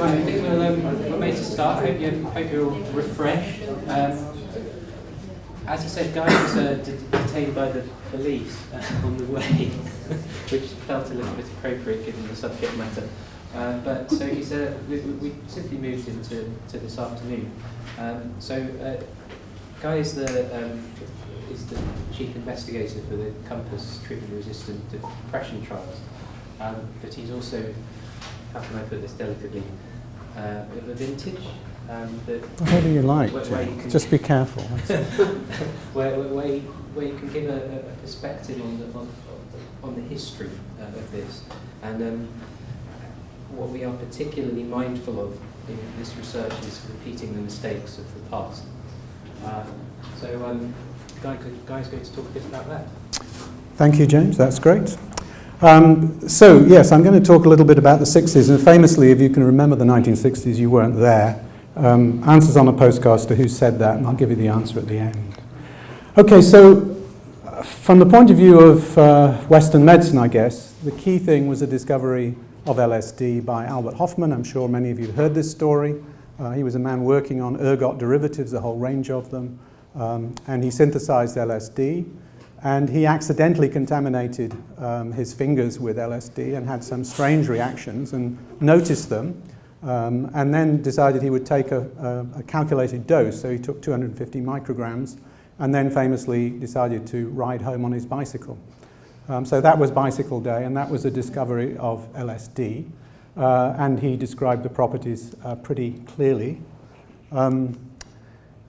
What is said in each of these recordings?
Right, I think we're made to start. I hope you're all refreshed. As you said, Guy was detained by the police on the way, which felt a little bit appropriate given the subject matter. But so he said we simply moved into this afternoon. Guy is the chief investigator for the Compass treatment-resistant depression trials, but he's also, how can I put this delicately, of a vintage. Whatever you like, just be careful. where you can give a perspective on the history of this, and what we are particularly mindful of in this research is repeating the mistakes of the past. Guy's going to talk a bit about that. Thank you, James. That's great. So yes, I'm going to talk a little bit about the 60s, and famously, if you can remember the 1960s, you weren't there. Answers on a postcard to who said that, and I'll give you the answer at the end. Okay, so from the point of view of Western medicine, I guess, the key thing was the discovery of LSD by Albert Hofmann. I'm sure many of you have heard this story. He was a man working on ergot derivatives, a whole range of them, and he synthesized LSD, and he accidentally contaminated his fingers with LSD and had some strange reactions and noticed them. And then decided he would take a calculated dose, so he took 250 micrograms, and then famously decided to ride home on his bicycle. So that was Bicycle Day, and that was the discovery of LSD, and he described the properties pretty clearly,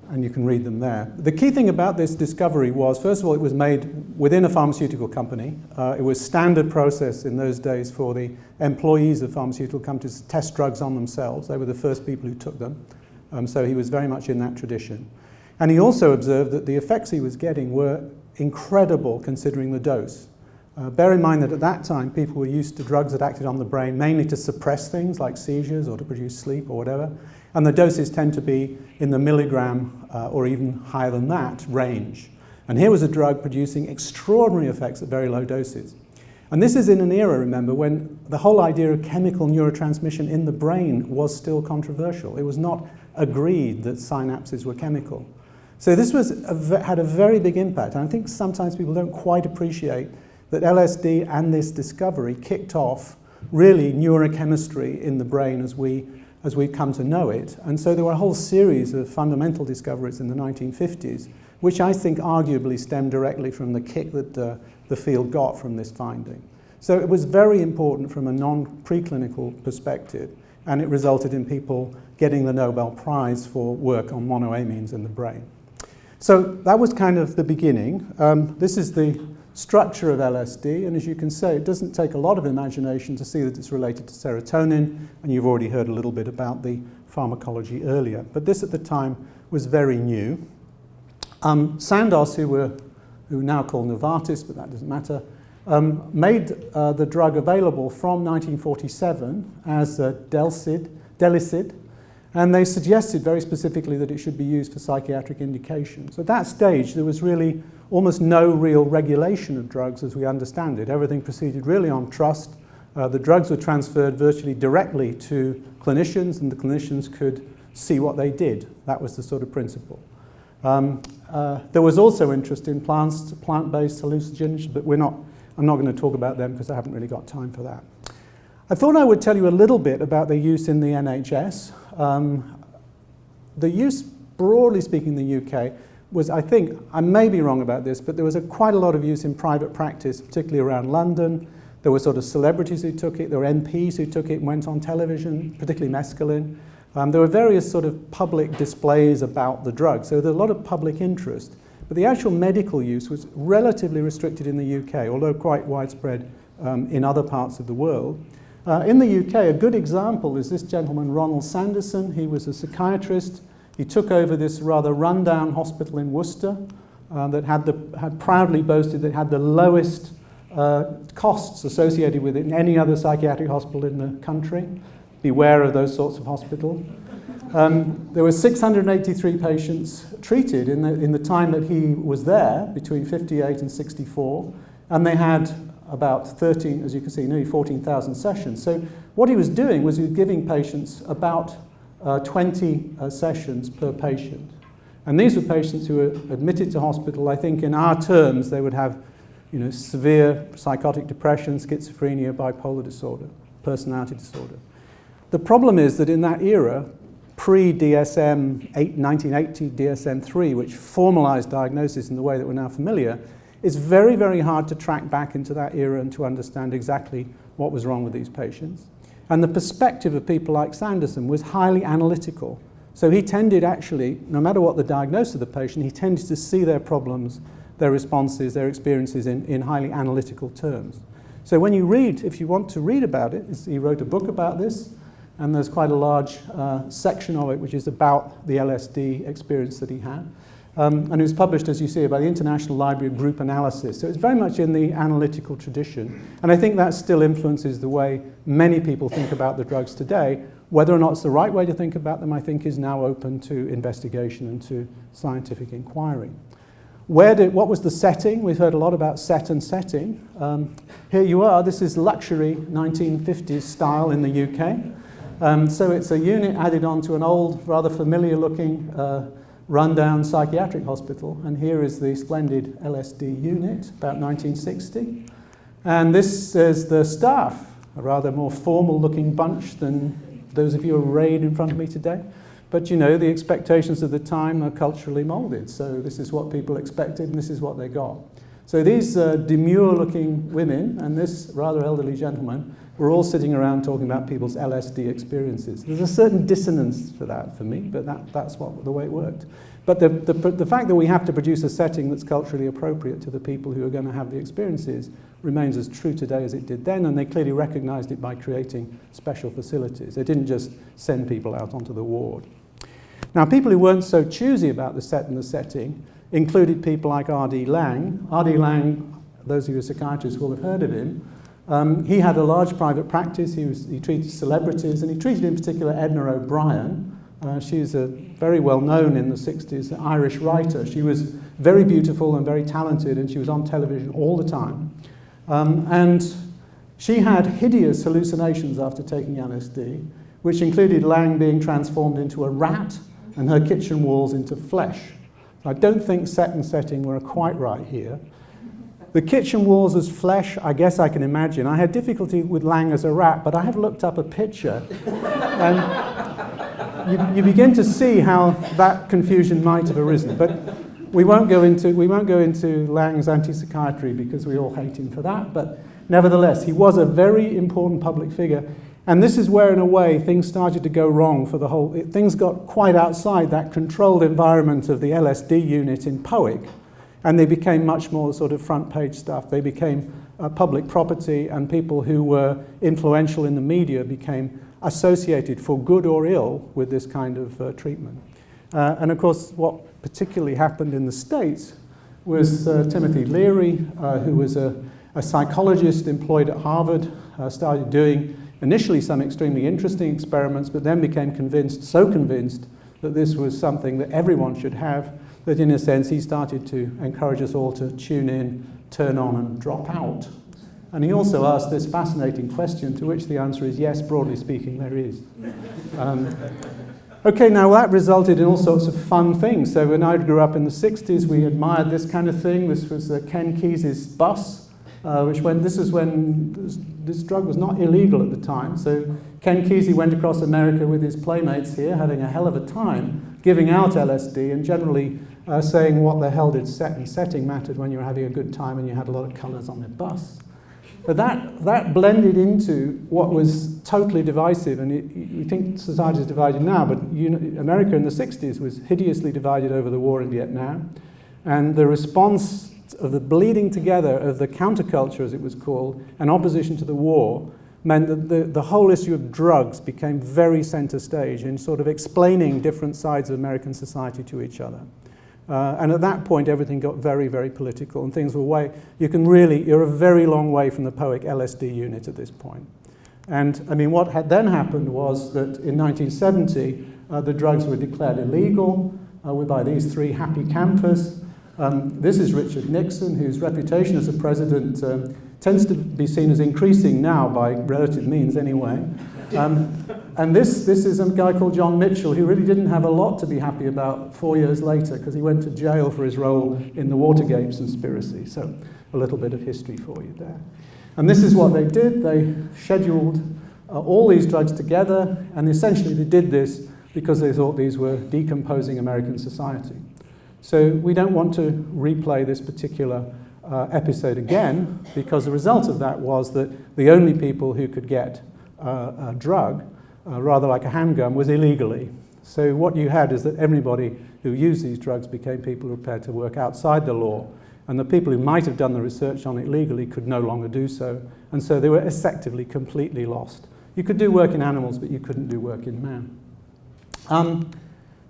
and you can read them there. The key thing about this discovery was, first of all, it was made within a pharmaceutical company. It was standard process in those days for the employees of pharmaceutical companies to test drugs on themselves. They were the first people who took them. So he was very much in that tradition. And he also observed that the effects he was getting were incredible considering the dose. Bear in mind that at that time, people were used to drugs that acted on the brain mainly to suppress things like seizures or to produce sleep or whatever. And the doses tend to be in the milligram or even higher than that range. And here was a drug producing extraordinary effects at very low doses. And this is in an era, remember, when the whole idea of chemical neurotransmission in the brain was still controversial. It was not agreed that synapses were chemical. So this had a very big impact. And I think sometimes people don't quite appreciate that LSD and this discovery kicked off really neurochemistry in the brain as we've come to know it. And so there were a whole series of fundamental discoveries in the 1950s, which I think arguably stemmed directly from the kick that the field got from this finding. So it was very important from a non-preclinical perspective, and it resulted in people getting the Nobel Prize for work on monoamines in the brain. So that was kind of the beginning. This is the structure of LSD, and as you can see, it doesn't take a lot of imagination to see that it's related to serotonin, and you've already heard a little bit about the pharmacology earlier. But this at the time was very new. Sandoz, who now called Novartis, but that doesn't matter, made the drug available from 1947 as Delicid, and they suggested very specifically that it should be used for psychiatric indications. At that stage, there was really almost no real regulation of drugs as we understand it. Everything proceeded really on trust. The drugs were transferred virtually directly to clinicians, and the clinicians could see what they did. That was the sort of principle. There was also interest in plant-based hallucinogens, but I'm not going to talk about them because I haven't really got time for that. I thought I would tell you a little bit about their use in the NHS. The use, broadly speaking, in the UK was, I think, I may be wrong about this, but there was quite a lot of use in private practice, particularly around London. There were sort of celebrities who took it, there were MPs who took it and went on television, particularly mescaline. There were various sort of public displays about the drug, so there was a lot of public interest. But the actual medical use was relatively restricted in the UK, although quite widespread in other parts of the world. In the UK, a good example is this gentleman, Ronald Sanderson. He was a psychiatrist. He took over this rather run-down hospital in Worcester that had proudly boasted that it had the lowest costs associated with it in any other psychiatric hospital in the country. Beware of those sorts of hospitals. There were 683 patients treated in the time that he was there, between 58 and 64, and they had about 13, as you can see, nearly 14,000 sessions. So what he was doing was he was giving patients about 20 sessions per patient. And these were patients who were admitted to hospital. I think in our terms, they would have severe psychotic depression, schizophrenia, bipolar disorder, personality disorder. The problem is that in that era, pre-DSM 1980 DSM-3, which formalized diagnosis in the way that we're now familiar, it's very, very hard to track back into that era and to understand exactly what was wrong with these patients. And the perspective of people like Sanderson was highly analytical. So he tended actually, no matter what the diagnosis of the patient, he tended to see their problems, their responses, their experiences in highly analytical terms. So when you read, if you want to read about it, he wrote a book about this, and there's quite a large section of it which is about the LSD experience that he had. And it was published, as you see, by the International Library of Group Analysis. So it's very much in the analytical tradition. And I think that still influences the way many people think about the drugs today. Whether or not it's the right way to think about them, I think, is now open to investigation and to scientific inquiry. What was the setting? We've heard a lot about set and setting. Here you are. This is luxury 1950s style in the UK. So it's a unit added onto an old, rather familiar-looking rundown psychiatric hospital. And here is the splendid LSD unit, about 1960. And this is the staff, a rather more formal-looking bunch than those of you arrayed in front of me today. But the expectations of the time are culturally molded. So this is what people expected, and this is what they got. So these demure-looking women and this rather elderly gentleman were all sitting around talking about people's LSD experiences. There's a certain dissonance for that for me, but that's the way it worked. But the fact that we have to produce a setting that's culturally appropriate to the people who are going to have the experiences remains as true today as it did then, and they clearly recognized it by creating special facilities. They didn't just send people out onto the ward. Now, people who weren't so choosy about the set and the setting included people like R.D.LAING. R.D.LAING, those of you who are psychiatrists will have heard of him. He had a large private practice. He treated celebrities, and he treated in particular Edna O'Brien. She's a very well known in the 60s Irish writer. She was very beautiful and very talented, and she was on television all the time. And she had hideous hallucinations after taking LSD, which included Lang being transformed into a rat and her kitchen walls into flesh. I don't think set and setting were quite right here. The kitchen walls as flesh, I guess I can imagine. I had difficulty with Lang as a rat, but I have looked up a picture, and you begin to see how that confusion might have arisen. But we won't go into Lang's anti-psychiatry because we all hate him for that. But nevertheless, he was a very important public figure. And this is where, in a way, things started to go wrong for the whole... Things got quite outside that controlled environment of the LSD unit in Powick, and they became much more sort of front-page stuff. They became public property, and people who were influential in the media became associated, for good or ill, with this kind of treatment. And, of course, what particularly happened in the States was Timothy Leary, who was a psychologist employed at Harvard, started doing initially some extremely interesting experiments, but then became so convinced that this was something that everyone should have, that in a sense he started to encourage us all to tune in, turn on and drop out. And he also asked this fascinating question, to which the answer is yes, broadly speaking, there is. Okay, now that resulted in all sorts of fun things. So when I grew up in the 60s, we admired this kind of thing. This was Ken Kesey's bus, this drug was not illegal at the time. So Ken Kesey went across America with his playmates here, having a hell of a time, giving out LSD and generally saying what the hell did set and setting mattered when you were having a good time and you had a lot of colours on the bus. But that blended into what was totally divisive, and you think society is divided now, but America in the 60s was hideously divided over the war in Vietnam, and the response of the bleeding together of the counterculture, as it was called, and opposition to the war, meant that the whole issue of drugs became very center stage in sort of explaining different sides of American society to each other. And at that point, everything got very, very political, and things were you're a very long way from the Powick LSD unit at this point. And I mean, what had then happened was that in 1970, the drugs were declared illegal by these three happy campers. This is Richard Nixon, whose reputation as a president tends to be seen as increasing now by relative means anyway. And this is a guy called John Mitchell, who really didn't have a lot to be happy about 4 years later, because he went to jail for his role in the Watergate conspiracy. So a little bit of history for you there. And this is what they did. They scheduled all these drugs together, and essentially they did this because they thought these were decomposing American society. So we don't want to replay this particular episode again, because the result of that was that the only people who could get a drug, rather like a handgun, was illegally. So what you had is that everybody who used these drugs became people who were prepared to work outside the law, and the people who might have done the research on it legally could no longer do so, and so they were effectively completely lost. You could do work in animals, but you couldn't do work in man.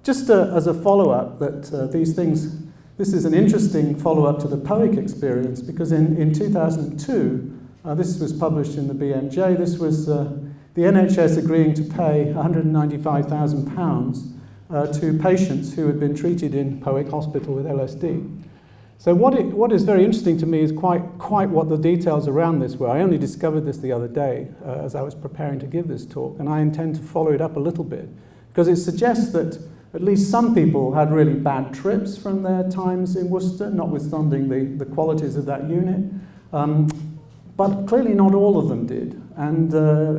Just as a follow-up, that these things, this is an interesting follow-up to the POIC experience, because in 2002, this was published in the BMJ, this was the NHS agreeing to pay £195,000 to patients who had been treated in POIC hospital with LSD. So what is very interesting to me is quite what the details around this were. I only discovered this the other day as I was preparing to give this talk, and I intend to follow it up a little bit, because it suggests that at least some people had really bad trips from their times in Worcester, notwithstanding the qualities of that unit. But clearly not all of them did. And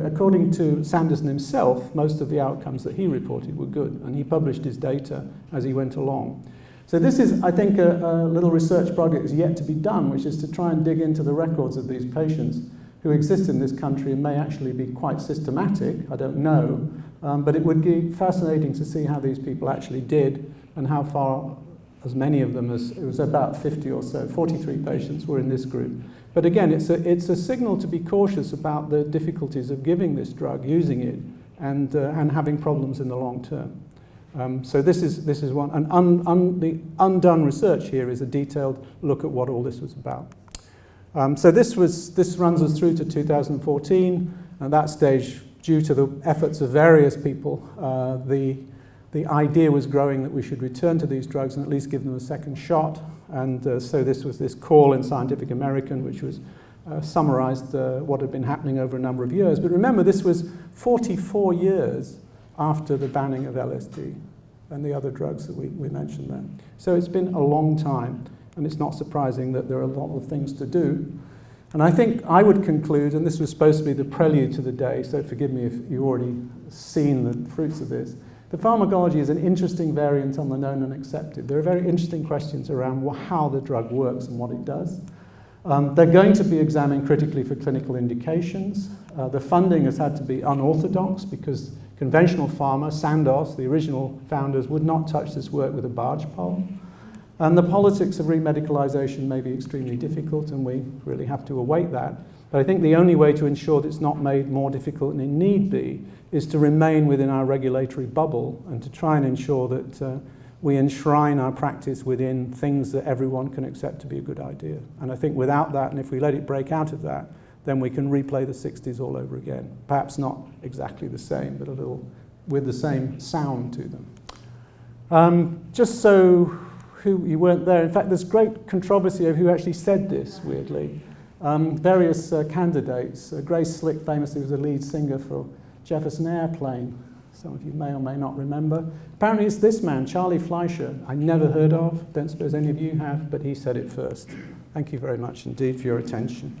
according to Sanderson himself, most of the outcomes that he reported were good, and he published his data as he went along. So this is, I think, a little research project is yet to be done, which is to try and dig into the records of these patients who exist in this country and may actually be quite systematic, I don't know, but it would be fascinating to see how these people actually did and how far, as many of them, as it was about 50 or so, 43 patients were in this group. But again, it's a signal to be cautious about the difficulties of giving this drug, using it, and having problems in the long term. So this is one, and the undone research here is a detailed look at what all this was about. So this runs us through to 2014. At that stage, due to the efforts of various people, the idea was growing that we should return to these drugs and at least give them a second shot. And so this was this call in Scientific American, which was summarized what had been happening over a number of years. But remember, this was 44 years after the banning of LSD and the other drugs that we mentioned there. So it's been a long time, and it's not surprising that there are a lot of things to do. And I think I would conclude, and this was supposed to be the prelude to the day, so forgive me if you've already seen the fruits of this. The pharmacology is an interesting variant on the known and accepted. There are very interesting questions around how the drug works and what it does. They're going to be examined critically for clinical indications. The funding has had to be unorthodox because conventional pharma, Sandoz, the original founders, would not touch this work with a barge pole. And the politics of remedicalization may be extremely difficult, and we really have to await that. But I think the only way to ensure that it's not made more difficult than it need be is to remain within our regulatory bubble and to try and ensure that we enshrine our practice within things that everyone can accept to be a good idea. And I think without that, and if we let it break out of that, then we can replay the 60s all over again. Perhaps not exactly the same, but a little with the same sound to them. Just so you weren't there, in fact, there's great controversy over who actually said this, weirdly. Various candidates. Grace Slick famously was the lead singer for Jefferson Airplane. Some of you may or may not remember. Apparently it's this man, Charlie Fleischer, I never heard of, don't suppose any of you have, but he said it first. Thank you very much indeed for your attention.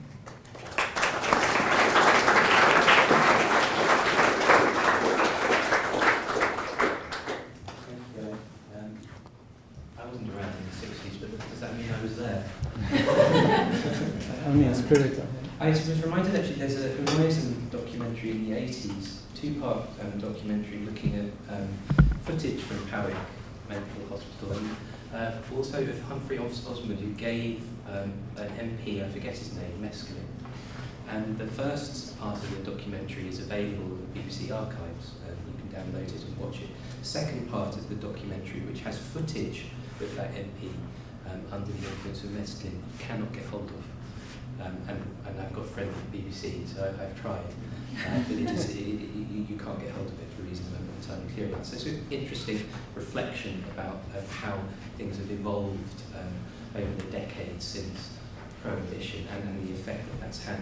Only in spirit, I think. I was reminded actually there's a Horizon documentary in the 80s, two-part documentary looking at footage from Powick Mental Hospital, and also of Humphrey Osmond, who gave an MP, I forget his name, mescaline. And the first part of the documentary is available in the BBC archives. You can download it and watch it. The second part of the documentary, which has footage with that MP under the influence of mescaline, you cannot get hold of. And I've got a friend at the BBC, so I've tried, but you can't get hold of it for reasons I'm not entirely clear about. So it's an interesting reflection about how things have evolved over the decades since Prohibition and the effect that that's had